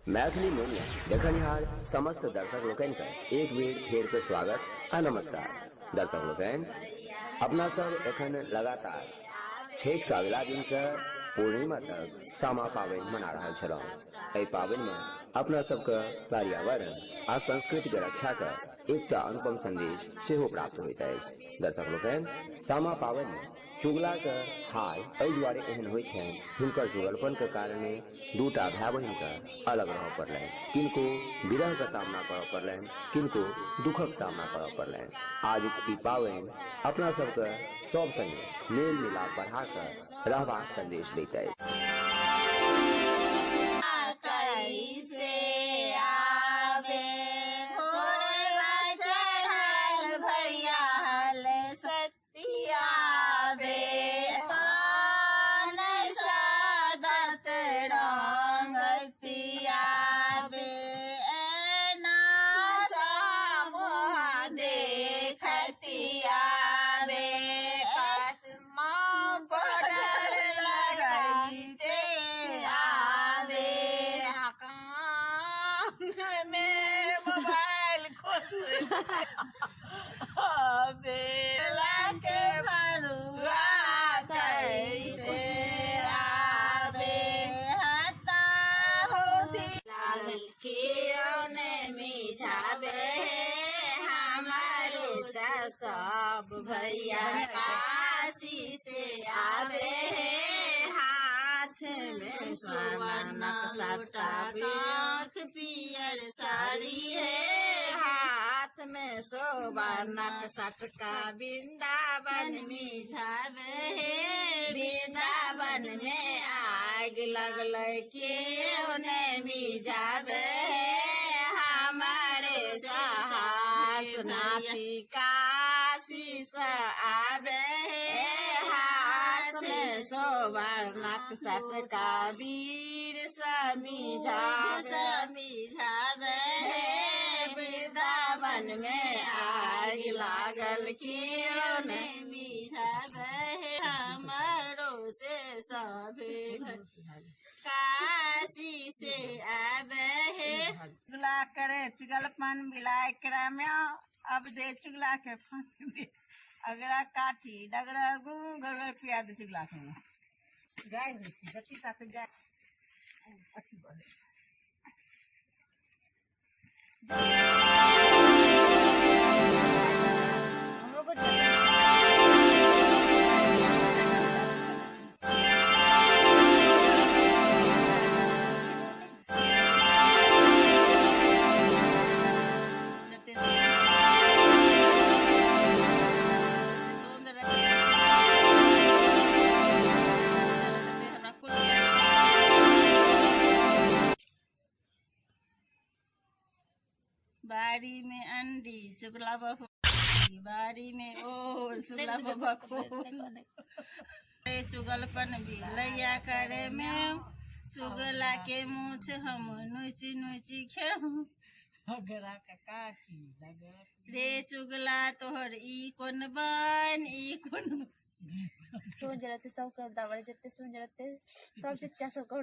Maithili media देखनिहार समस्त दर्शक लोकनि के एक बेर फेर से स्वागत आ नमस्कार। दर्शक लोकनि अपना सब एखन लगातार छठ का अगला दिन से पूर्णिमा तक सामा पावनि मना रहल छलहुँ। एहि पावनि में अपना सबके पर्यावरण आ संस्कृति के रक्षा के एकटा अनुपम संदेश सेहो प्राप्त होइत अछि। दर्शक लोकनि सामा पावनि में चुगला के हाल एहि दुआरे एहन होइत छनि हुनकर जुगलपन के कारणे दूटा भाई बहिन के अलग रहऽ पड़लनि, किनको विरह का सामना करऽ पड़लनि, किनको दुखक सामना करऽ पड़लनि। आज ई पावनि अपना सबके सब संगे मेल मिलाप बढ़ा कर रहबाक संदेश दैत अछि। सब भैया काशी से आवे हैं, हाथ में स्वर्णक सट्टा, आँख पियर साड़ी है, हाथ में स्वर्णक सटका, वृंदावन में जावे है, वृंदावन में आग लगल क्यों नहीं जावे है, हमारे साहस नाती काशी से आवे है, हाथ में स्वर्णक सटका, वीर समझावे है, वृंदावन में आग लागल क्यों नहीं मिझावे है, हमारो से सभी काशी से आवे है। चुगला करे चुगलपन मिलाए करा में अब दे चुगला के फांस दे, अगरा काठी डगरा गु गरवे पिया दे चुगला के गाय होती जति ताते गाय अच्छी बोले बाड़ी में अंडी चुगला बखो, बाड़ी में ओल चुगला बखोल, चुगलपन भी लैया करे में चुगला के मूछ हम नोची नोची खेहूं, अगरा का काठी रे चुगला तोहर ई कोन बन ई कोन तो जरते सब कर दावड़ जते सुन जरते सब चच्चा सब कर